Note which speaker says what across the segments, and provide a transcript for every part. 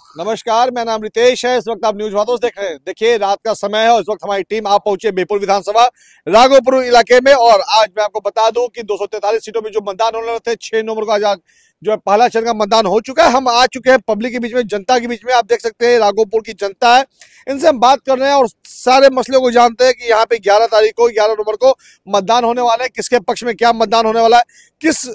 Speaker 1: नमस्कार, मेरा नाम रितेश है। इस वक्त आप न्यूज वातों देख रहे हैं। देखिए, रात का समय है और इस वक्त हमारी टीम आप पहुंचे बेहपुर विधानसभा राघोपुर इलाके में। और आज मैं आपको बता दूं कि 243 सीटों में जो मतदान होने वाले थे, 6 नवंबर को आज जो है पहला चरण का मतदान हो चुका है। हम आ चुके हैं पब्लिक के बीच में, जनता के बीच में। आप देख सकते हैं राघोपुर की जनता है, इनसे हम बात कर रहे हैं और सारे मसलों को जानते हैं कि यहाँ पे 11 तारीख को 11 नवंबर को मतदान होने वाला है। किसके पक्ष में क्या मतदान होने वाला है, किस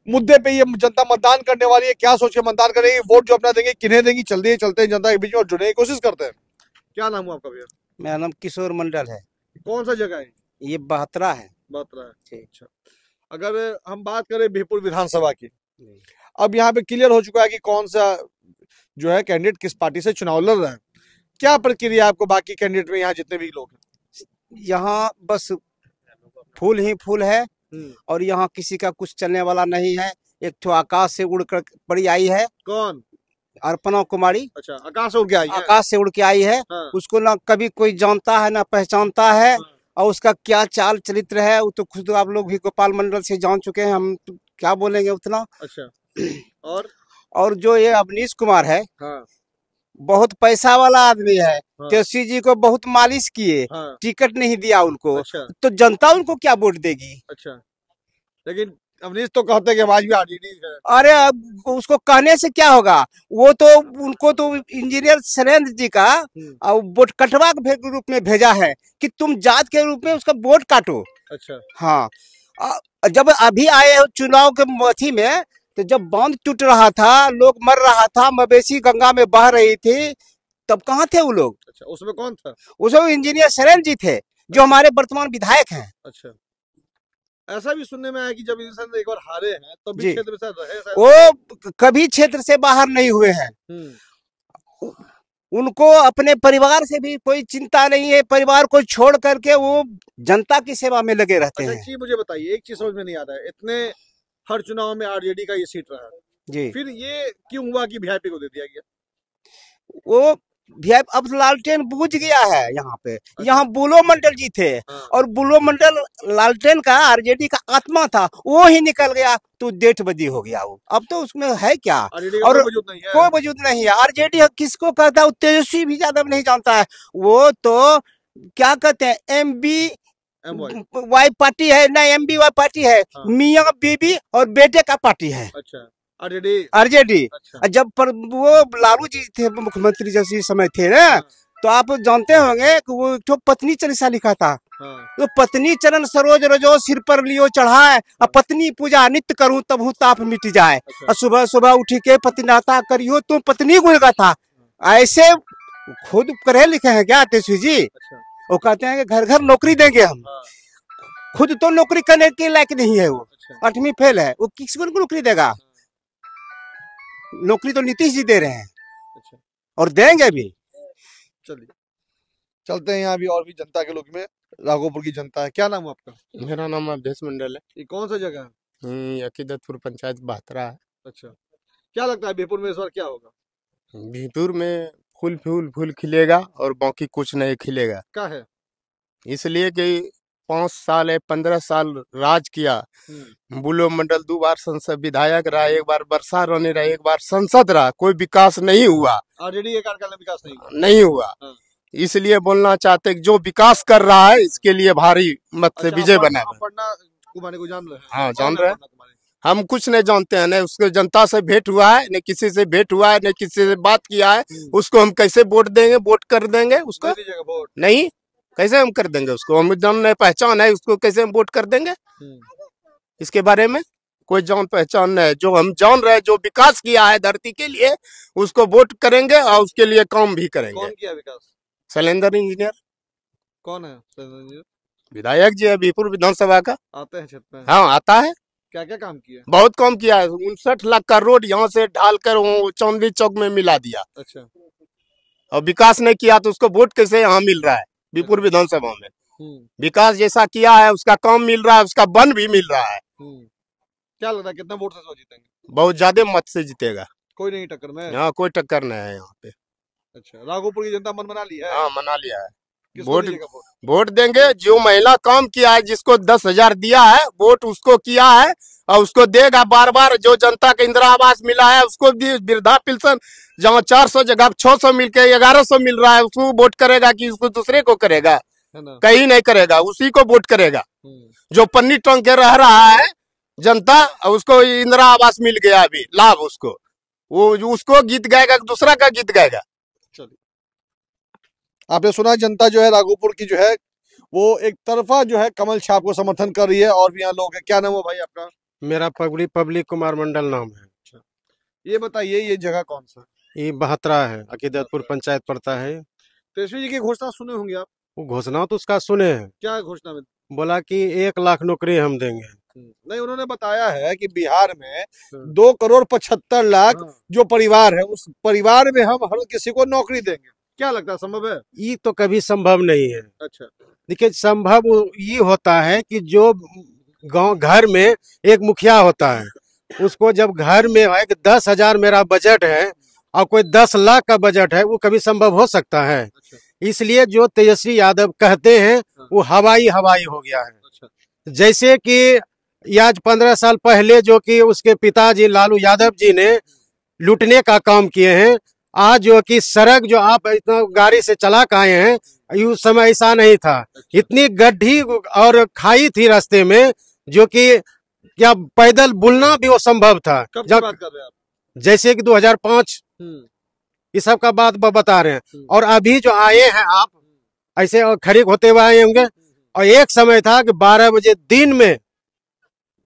Speaker 1: मुद्दे पे ये जनता मतदान करने वाली है, क्या सोच के मतदान करेगी, वोट जो अपना देंगे किन्हें देंगी। चलते हैं जनता के बीच में और जुड़ने की कोशिश करते हैं। क्या नाम हुआ आपका भैया?
Speaker 2: मेरा नाम किशोर मंडल है।
Speaker 1: कौन सा जगह है?
Speaker 2: ये बहत्रा है।
Speaker 1: बहत्रा है। अच्छा, अगर हम बात करें बेहपुर विधानसभा की, अब यहाँ पे क्लियर हो चुका है कि कौन सा जो है कैंडिडेट किस पार्टी से चुनाव लड़ रहा है। क्या प्रक्रिया आपको बाकी कैंडिडेट में, यहाँ जितने भी लोग हैं?
Speaker 2: यहाँ बस फूल ही फूल है और यहाँ किसी का कुछ चलने वाला नहीं है। एक तो आकाश से उड़कर पड़ी आई है।
Speaker 1: कौन?
Speaker 2: अर्पणा कुमारी।
Speaker 1: अच्छा, आकाश से उड़ के आई है?
Speaker 2: आकाश से उड़ के आई है।
Speaker 1: हाँ।
Speaker 2: उसको ना कभी कोई जानता है ना पहचानता है।
Speaker 1: हाँ।
Speaker 2: और उसका क्या चाल चरित्र है वो तो खुद आप लोग भी गोपाल मंडल से जान चुके हैं, हम तो क्या बोलेंगे उतना।
Speaker 1: अच्छा,
Speaker 2: और जो ये अवनीश कुमार है,
Speaker 1: हाँ,
Speaker 2: बहुत पैसा वाला आदमी है।
Speaker 1: हाँ,
Speaker 2: केसी जी को बहुत मालिश किए,
Speaker 1: हाँ,
Speaker 2: टिकट नहीं दिया उनको।
Speaker 1: अच्छा,
Speaker 2: तो जनता उनको क्या वोट देगी?
Speaker 1: अच्छा, लेकिन अवनीश तो कहते हैं कि आवाज भी आरजेडी है।
Speaker 2: अरे अब उसको कहने से क्या होगा? वो तो उनको तो इंजीनियर सुरेंद्र जी का वोट कटवा के रूप में भेजा है कि तुम जात के रूप में उसका वोट काटो।
Speaker 1: अच्छा,
Speaker 2: हाँ। जब अभी आए हो चुनाव के मथी में, तो जब बांध टूट रहा था, लोग मर रहा था, मवेशी गंगा में बह रही थी, तब कहाँ थे वो लोग?
Speaker 1: अच्छा, उसमें कौन था?
Speaker 2: उसमें इंजीनियर सुरेंद्र जी थे, जो हमारे वर्तमान विधायक हैं।
Speaker 1: अच्छा, ऐसा भी सुनने में आया कि जब इंसान एक बार हारे हैं तो भी
Speaker 2: जी।
Speaker 1: क्षेत्र में शायद रहे शायद।
Speaker 2: वो कभी क्षेत्र से बाहर नहीं हुए हैं। उनको अपने परिवार से भी कोई चिंता नहीं है। परिवार को छोड़ करके वो जनता की सेवा में लगे रहते
Speaker 1: अच्छा,
Speaker 2: हैं।
Speaker 1: एक चीज मुझे बताइए, एक चीज समझ में नहीं आता है, इतने हर चुनाव में आरजेडी का ये सीट रहा
Speaker 2: जी।
Speaker 1: फिर ये क्यों हुआ कि वीआईपी को दे दिया गया?
Speaker 2: वो अब लालटेन बुझ गया है यहाँ पे।
Speaker 1: अच्छा।
Speaker 2: यहाँ बुलो मंडल जी थे।
Speaker 1: हाँ।
Speaker 2: और बुलो मंडल लालटेन का आरजेडी का आत्मा था, वो ही निकल गया तो 1:30 बजे हो गया वो। अब तो उसमें है क्या?
Speaker 1: और कोई वजूद नहीं है।
Speaker 2: कोई वजूद नहीं है। आरजेडी किसको कहता है? तेजस्वी भी ज्यादा नहीं जानता है। वो तो क्या कहते हैं, एमबी वाई पार्टी है ना, एमबी वाई पार्टी है।
Speaker 1: हाँ।
Speaker 2: मियाँ बीबी और बेटे का पार्टी है।
Speaker 1: अच्छा, आरजेडी।
Speaker 2: आरजेडी।
Speaker 1: अच्छा।
Speaker 2: जब पर वो लालू जी थे मुख्यमंत्री जैसे समय थे ना,
Speaker 1: हाँ।
Speaker 2: तो आप जानते होंगे कि वो एक पत्नी चालीसा लिखा था।
Speaker 1: हाँ।
Speaker 2: तो पत्नी चरण सरोज रजो सिर पर लियो चढ़ाए, और पत्नी पूजा नित्य करूं तब ताप मिट जाए।
Speaker 1: अच्छा।
Speaker 2: और सुबह सुबह उठी के पतिनाता करियो तुम पत्नी गुण का था। ऐसे खुद पढ़े लिखे हैं क्या तेजस्वी जी?
Speaker 1: अच्छा।
Speaker 2: वो कहते हैं कि घर घर नौकरी देंगे हम।
Speaker 1: हाँ।
Speaker 2: खुद तो नौकरी करने के लायक नहीं है वो।
Speaker 1: अच्छा।
Speaker 2: 8वीं फेल है, वो किसको नौकरी देगा? नौकरी तो नीतीश जी दे रहे हैं।
Speaker 1: अच्छा।
Speaker 2: और देंगे भी।
Speaker 1: चलिए, चलते हैं यहाँ भी और भी जनता के लोग में। राघोपुर की जनता है। क्या नाम है आपका?
Speaker 3: मेरा नाम अवधेश मंडल है।
Speaker 1: ये कौन सा जगह है?
Speaker 3: अकीदतपुर पंचायत बहत्रा है।
Speaker 1: अच्छा, क्या लगता है बेहपुर में इस बार क्या होगा?
Speaker 3: बेहपुर में फूल फूल फूल खिलेगा और बाकी कुछ नहीं खिलेगा।
Speaker 1: क्या है?
Speaker 3: इसलिए कि 5 साल है 15 साल राज किया। बुलो मंडल 2 बार संसद विधायक रहा, 1 बार वर्षा रानी रहा, 1 बार संसद रहा, कोई विकास नहीं हुआ।
Speaker 1: आरजेडी के कार्यकाल में विकास नहीं हुआ।
Speaker 3: नहीं हुआ।
Speaker 1: हाँ।
Speaker 3: इसलिए बोलना चाहते कि जो विकास कर रहा है इसके लिए भारी मत से विजय बना।
Speaker 1: पटना कुमारी को जान रहे हैं?
Speaker 3: हाँ, जान रहे हैं। हम कुछ नहीं जानते हैं, न उसको जनता से भेंट हुआ है, न किसी से भेंट हुआ है, न किसी से बात किया है। उसको हम कैसे वोट देंगे? वोट कर देंगे उसको?
Speaker 1: वोट
Speaker 3: नहीं, कैसे हम कर देंगे उसको? हम जान नहीं पहचान है उसको, कैसे हम वोट कर देंगे? इसके बारे में कोई जान पहचान नहीं। जो हम जान रहे हैं, जो विकास किया है धरती के लिए, उसको वोट करेंगे और उसके लिए काम भी करेंगे।
Speaker 1: कौन किया विकास?
Speaker 3: शैलेंद्र इंजीनियर।
Speaker 1: कौन है शैलेंद्र इंजीनियर?
Speaker 3: विधायक जी है बेहपुर विधानसभा का।
Speaker 1: आते हैं क्षेत्र में?
Speaker 3: हाँ, आता है।
Speaker 1: क्या क्या काम किया?
Speaker 3: बहुत काम किया है। 59 लाख का रोड यहाँ से ढालकर वो चांदनी चौक में मिला दिया।
Speaker 1: अच्छा।
Speaker 3: और विकास नहीं किया तो उसको वोट कैसे यहाँ मिल रहा है बेहपुर विधानसभा में? विकास जैसा किया है उसका काम मिल रहा है, उसका बन भी मिल रहा है।
Speaker 1: क्या लगता है कितना वोट से जीतेंगे?
Speaker 3: बहुत ज्यादा मत से जीतेगा।
Speaker 1: कोई नहीं टक्कर में?
Speaker 3: यहाँ कोई टक्कर नहीं है यहाँ पे।
Speaker 1: अच्छा, राघोपुर की जनता मन बना ली है?
Speaker 3: हाँ, मना लिया है।
Speaker 1: किसको
Speaker 3: वोट
Speaker 1: दीजिएगा वोट?
Speaker 3: वोट देंगे जो महिला काम किया है, जिसको 10,000 दिया है वोट उसको किया है और उसको देगा बार बार। जो जनता के इंदिरा आवास मिला है उसको भी, वृद्धा पेंशन जहाँ 400 जगह 600 मिल के 1100 मिल रहा है, उसको वोट करेगा कि उसको दूसरे को करेगा?
Speaker 1: है ना?
Speaker 3: कहीं नहीं करेगा, उसी को वोट करेगा।
Speaker 1: हम्म।
Speaker 3: जो पन्नी टंग के रह रहा है जनता, उसको इंदिरा आवास मिल गया अभी लाभ, उसको वो उसको गीत गाएगा, दूसरा का गीत गाएगा।
Speaker 1: चलिए, आपने सुना जनता जो है राघोपुर की जो है वो एक तरफा जो है कमल छाप को समर्थन कर रही है। और भी यहाँ लोग हैं। क्या नाम है भाई आपका?
Speaker 4: मेरा पब्लिक कुमार मंडल नाम है।
Speaker 1: ये बताइए ये जगह कौन सा है?
Speaker 4: ये बहत्रा है, अकीदतपुर पंचायत पड़ता है।
Speaker 1: तेजस्वी जी की घोषणा सुने होंगे आप।
Speaker 4: वो घोषणा तो उसका सुने हैं,
Speaker 1: क्या घोषणा में?
Speaker 4: बोला कि 1 लाख नौकरी हम देंगे।
Speaker 1: नहीं, उन्होंने बताया है कि बिहार में 2,75,00,000 जो परिवार है उस परिवार में हम हर किसी को नौकरी देंगे। क्या लगता है संभव है?
Speaker 4: ये तो कभी संभव नहीं है।
Speaker 1: अच्छा।
Speaker 4: देखिए, संभव ये होता है कि जो गांव घर में एक मुखिया होता है, उसको जब घर में है कि 10,000 मेरा बजट है और कोई 10 लाख का बजट है, वो कभी संभव हो सकता है?
Speaker 1: अच्छा।
Speaker 4: इसलिए जो तेजस्वी यादव कहते हैं वो हवाई हो गया है।
Speaker 1: अच्छा।
Speaker 4: जैसे कि आज 15 साल पहले जो कि उसके पिताजी लालू यादव जी ने लूटने का काम किए हैं, आज जो कि सड़क जो आप इतना गाड़ी से चला के आए हैं, उस समय ऐसा नहीं था। इतनी गड्ढी और खाई थी रास्ते में, जो कि क्या पैदल बुलना भी वो संभव था।
Speaker 1: कब की बात कर रहे हैं आप?
Speaker 4: जैसे कि 2005 इस सब का बात बता रहे हैं। और अभी जो आए हैं आप, ऐसे खड़े होते हुए आए होंगे। और एक समय था कि 12 बजे दिन में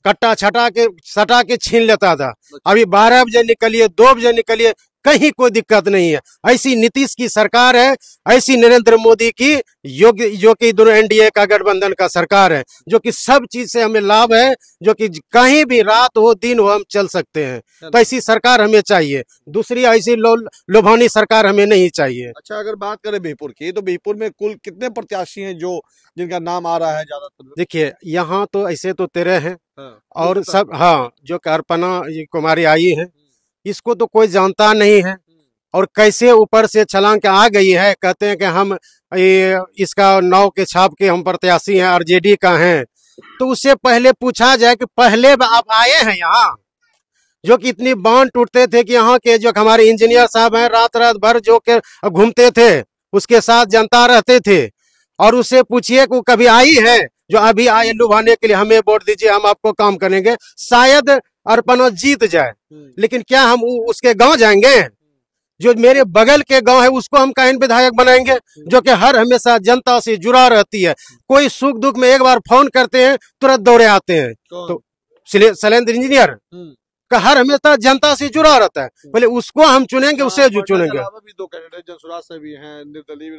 Speaker 4: कट्टा सटा के छीन लेता था। अभी 12 बजे निकलिए, 2 बजे निकलिए, कहीं कोई दिक्कत नहीं है। ऐसी नीतीश की सरकार है, ऐसी नरेंद्र मोदी की योग्य जो कि दोनों एनडीए का गठबंधन का सरकार है, जो कि सब चीज से हमें लाभ है, जो कि कहीं भी रात हो दिन हो हम चल सकते हैं। तो ऐसी सरकार हमें चाहिए, दूसरी ऐसी लोभानी सरकार हमें नहीं चाहिए।
Speaker 1: अच्छा, अगर बात करें बिहपुर की, तो बिहपुर में कुल कितने प्रत्याशी हैं जो जिनका नाम आ रहा है ज्यादातर?
Speaker 4: देखिए, यहाँ तो ऐसे तो 13 हैं।
Speaker 1: हाँ,
Speaker 4: और सब, हाँ, जो अर्पणा कुमारी आई है, इसको तो कोई जानता नहीं है। और कैसे ऊपर से छलांग के आ गई है, कहते हैं कि हम ये इसका नाव के छाप के हम प्रत्याशी हैं, आरजेडी का हैं। तो उससे पहले पूछा जाए कि पहले आप आए हैं यहाँ, जो कि इतनी बांध टूटते थे कि यहाँ के जो हमारे इंजीनियर साहब हैं रात भर जो के घूमते थे, उसके साथ जनता रहते थे। और उससे पूछिए कि कभी आई है जो अभी आए लुभाने के लिए हमें वोट दीजिए, हम आपको काम करेंगे। शायद अर्पणा जीत जाए, लेकिन क्या हम उसके गांव जाएंगे? जो मेरे बगल के गांव है उसको हम कहीं विधायक बनाएंगे, जो कि हर हमेशा जनता से जुड़ा रहती है। कोई सुख दुख में एक बार फोन करते हैं तुरंत दौड़े आते हैं। तो शैलेंद्र इंजीनियर का हर हमेशा जनता से जुड़ा रहता है। पहले उसको हम चुनेंगे, उसे जो चुनेंगे।
Speaker 1: भी 2 कैंडिडेट जनसुराज से भी हैं, निर्दलीय भी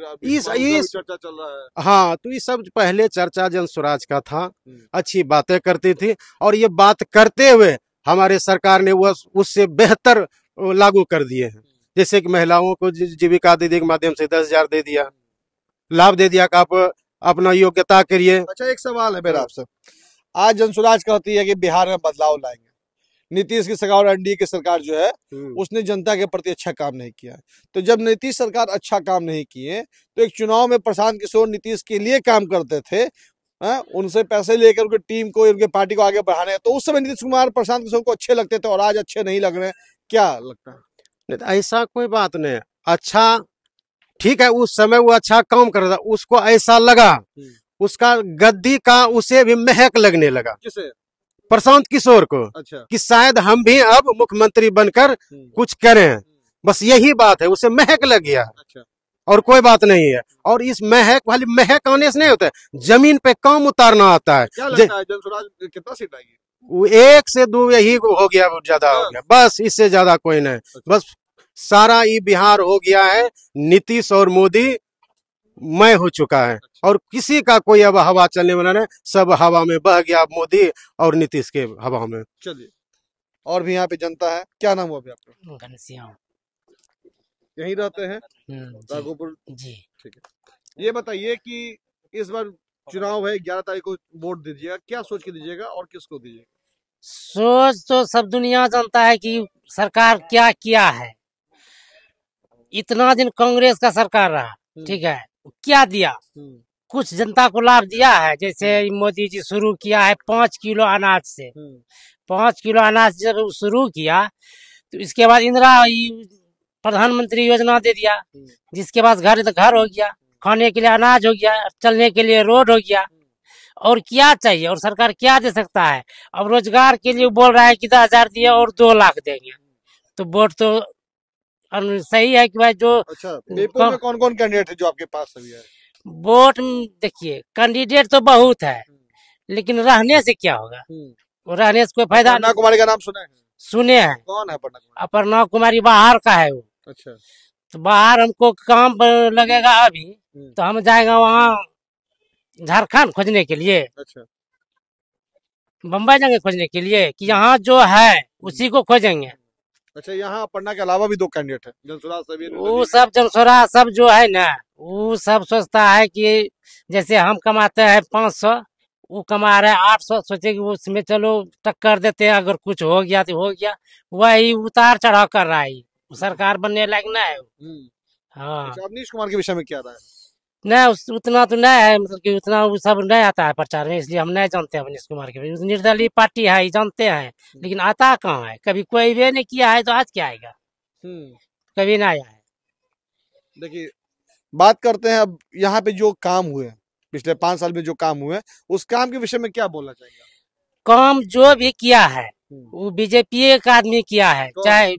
Speaker 1: चर्चा चल रहा है।
Speaker 4: हाँ, तो ये सब पहले चर्चा जनसुराज का था, अच्छी बातें करती थी। और ये बात करते हुए हमारे सरकार ने वो उससे बेहतर लागू कर दिए हैं। जैसे कि महिलाओं को जीविका दीदी के माध्यम से 10,000 दे दिया, लाभ दे दिया कि आप अपना योग्यता करिए।
Speaker 1: अच्छा, एक सवाल है मेरा आपसे। आज जनसुराज कहती है कि बिहार में बदलाव लाएंगे। नीतीश की सरकार और एनडीए की सरकार जो है उसने जनता के प्रति अच्छा काम नहीं किया। तो जब नीतीश सरकार अच्छा काम नहीं किए, तो एक चुनाव में प्रशांत किशोर नीतीश के लिए काम करते थे, उनसे पैसे लेकर उनकी टीम को, उनकी पार्टी को आगे बढ़ाने। तो उस समय नीतीश कुमार प्रशांत किशोर को अच्छे लगते थे और आज अच्छे नहीं लग रहे। क्या लगता है?
Speaker 4: ऐसा कोई बात नहीं। अच्छा, ठीक है, उस समय वो अच्छा काम कर रहा था, उसको ऐसा लगा उसका गद्दी का उसे भी महक लगने लगा।
Speaker 1: किसे?
Speaker 4: प्रशांत किशोर को।
Speaker 1: अच्छा।
Speaker 4: कि शायद हम भी अब मुख्यमंत्री बनकर कुछ करें, बस यही बात है, उसे महक लग गया।
Speaker 1: अच्छा।
Speaker 4: और कोई बात नहीं है। और इस महक वाली महक आने से नहीं होता है, जमीन पे काम उतारना आता है।
Speaker 1: क्या लगता है जनसुराज कितना सीट आएगी?
Speaker 4: 1 से 2 यही हो गया, ज्यादा हो गया, बस इससे ज्यादा कोई नहीं। बस सारा ये बिहार हो गया है नीतीश और मोदी मैं हो चुका है। और किसी का कोई अब हवा चलने वाला नहीं, सब हवा में बह गया मोदी और नीतीश के हवा में।
Speaker 1: चलिए, और भी यहाँ पे जनता है। क्या नाम हुआ आपका?
Speaker 5: घनश्याम।
Speaker 1: यहीं रहते हैं राघोपुर
Speaker 5: जी।
Speaker 1: ठीक है। ये बताइए कि इस बार चुनाव है, 11 तारीख को वोट दीजिएगा, क्या सोच के दीजिएगा और किसको दीजिएगा?
Speaker 5: सोच तो सब दुनिया जानता है कि सरकार क्या किया है। इतना दिन कांग्रेस का सरकार रहा, ठीक है, क्या दिया? कुछ जनता को लाभ दिया है, जैसे मोदी जी शुरू किया है 5 किलो अनाज से। 5 किलो अनाज जब शुरू किया तो इसके बाद इंदिरा प्रधानमंत्री योजना दे दिया, जिसके बाद घर घर हो गया, खाने के लिए अनाज हो गया, चलने के लिए रोड हो गया। और क्या चाहिए? और सरकार क्या दे सकता है? अब रोजगार के लिए बोल रहा है कि 10,000 दिए और 2 लाख देंगे। तो वोट तो सही है कि भाई जो
Speaker 1: अच्छा, बेपुर में कौन कौन कैंडिडेट है जो आपके पास अभी है?
Speaker 5: वोट देखिए, कैंडिडेट तो बहुत है, लेकिन रहने से क्या होगा? वो रहने से कोई फायदा
Speaker 1: अपर्णा कुमारी का नाम सुना है?
Speaker 5: सुने हैं।
Speaker 1: कौन है अपर्णा कुमारी?
Speaker 5: अपर्णा कुमारी बाहर का है वो।
Speaker 1: अच्छा।
Speaker 5: तो बाहर हमको काम लगेगा अभी, तो हम जाएगा वहाँ झारखंड खोजने के लिए,
Speaker 1: अच्छा।
Speaker 5: बम्बई जाएंगे खोजने के लिए कि यहाँ जो है उसी को खोजेंगे?
Speaker 1: अच्छा, यहाँ अपर्णा के अलावा भी 2 कैंडिडेट है, जनसुराज सभी
Speaker 5: वो सब जनसोरा सब जो है ना, वो सब सोचता है कि जैसे हम कमाते हैं 500, वो कमा रहे 800, सोचे कि उसमें चलो टक्कर देते हैं, अगर कुछ हो गया तो हो गया। वही उतार चढ़ाव कर रहा है, सरकार बनने लायक ना है। हाँ।
Speaker 1: अच्छा, अवनीश कुमार के विषय में क्या रहा है?
Speaker 5: नहीं, उतना तो नहीं है, मतलब कि उतना वो सब नहीं आता है प्रचार में, इसलिए हम नहीं जानते हैं अवनीश कुमार के। निर्दलीय पार्टी है, ये जानते हैं, लेकिन आता कहाँ है? कभी कोई भी नहीं किया है, तो आज क्या आएगा? कभी नहीं आया है।
Speaker 1: देखिए, बात करते हैं अब यहाँ पे जो काम हुए पिछले 5 साल में, जो काम हुए उस काम के विषय में क्या बोलना चाहिए?
Speaker 5: काम जो भी किया है वो बीजेपी का आदमी किया है, चाहे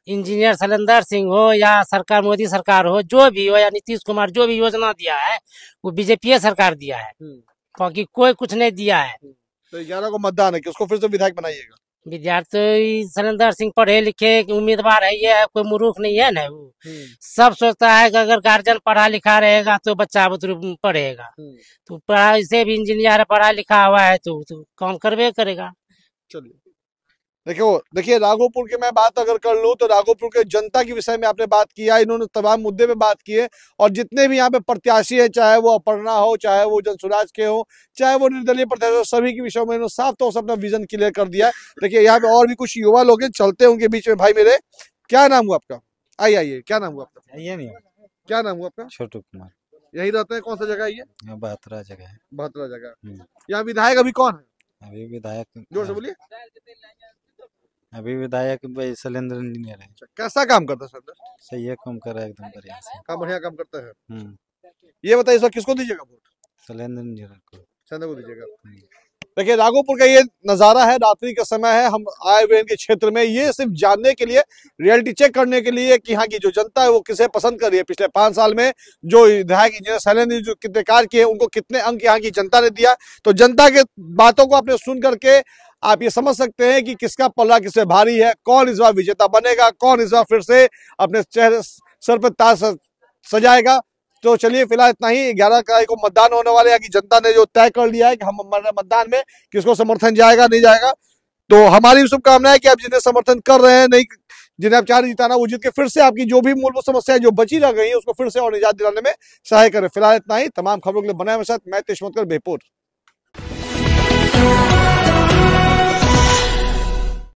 Speaker 5: इंजीनियर शैलेंद्र सिंह हो या सरकार मोदी सरकार हो, जो भी हो, या नीतीश कुमार जो भी योजना दिया है वो बीजेपी सरकार दिया है, बाकी कोई कुछ नहीं दिया है।
Speaker 1: तो 11 को मतदान है कि उसको फिर से विधायक बनाइएगा?
Speaker 5: विद्यार्थी शैलेंद्र सिंह पढ़े लिखे उम्मीदवार है, ये है, कोई मूर्ख नहीं है ना। वो सब सोचता है कि अगर गार्जियन पढ़ा लिखा रहेगा तो बच्चा बुतरू पढ़ेगा, तो पढ़ा से भी इंजीनियर पढ़ा लिखा हुआ है तो काम करवे करेगा।
Speaker 1: चलिए, देखिए राघोपुर की मैं बात अगर कर लूं तो राघोपुर के जनता के विषय में आपने बात किया, इन्होंने तमाम मुद्दे पे बात किए, और जितने भी यहाँ पे प्रत्याशी है, चाहे वो अपर्णा हो, चाहे वो जनसुराज के हो, चाहे वो निर्दलीय प्रत्याशी हो, सभी के विषय में इन्होंने साफ तौर से अपना विजन क्लियर कर दिया। देखिए, यहाँ पे और भी कुछ युवा लोग हैं, चलते हैं उनके बीच में। भाई मेरे, क्या नाम हुआ आपका? आइए, क्या नाम हुआ आपका?
Speaker 6: ये नहीं,
Speaker 1: क्या नाम हुआ आपका?
Speaker 6: छोटू कुमार।
Speaker 1: यही रहते हैं? कौन सा जगह है ये?
Speaker 6: बहतरा जगह है।
Speaker 1: बहतरा जगह। यहाँ विधायक अभी कौन है?
Speaker 6: अभी विधायक,
Speaker 1: जोर से बोलिए।
Speaker 6: अभी विधायक शैलेंद्र इंजीनियर है।
Speaker 1: कैसा काम करता है सर?
Speaker 6: सही है, काम कर रहा है एकदम बढ़िया से।
Speaker 1: काम बढ़िया काम करता है। ये बताइए सर, किसको दीजिएगा वोट?
Speaker 6: शैलेंद्र इंजीनियर को।
Speaker 1: शैलेंद्र को दीजिएगा। देखिए, राघोपुर का ये नजारा है, रात्रि का समय है, हम आए हुए इनके क्षेत्र में, ये सिर्फ जानने के लिए, रियलिटी चेक करने के लिए कि यहाँ की जो जनता है वो किसे पसंद कर रही है। पिछले 5 साल में जो विधायक इंजीनियर शैलेंद्र जो कितने कार्य किए, उनको कितने अंक यहाँ की जनता ने दिया। तो जनता के बातों को आपने सुन करके आप ये समझ सकते हैं कि किसका पल्ला किससे भारी है, कौन इस बार विजेता बनेगा, कौन इस बार फिर से अपने चेहरे सर पर ताज सजाएगा। तो चलिए, फिलहाल इतना ही। 11 तारीख को मतदान होने वाले हैं कि जनता ने जो तय कर लिया है कि हम मतदान में किसको समर्थन जाएगा नहीं जाएगा। तो हमारी शुभकामना है कि आप जिन्हें समर्थन कर रहे हैं, नहीं जिन्हें आप चाह रहे जिताना, वो जीत के फिर से आपकी जो भी मूलभूत समस्याएं जो बची रह गई है उसको फिर से और निजात दिलाने में सहाय करें। फिलहाल इतना ही। तमाम खबरों के लिए बनाए मेरे साथ मैं तेज बेहपुर।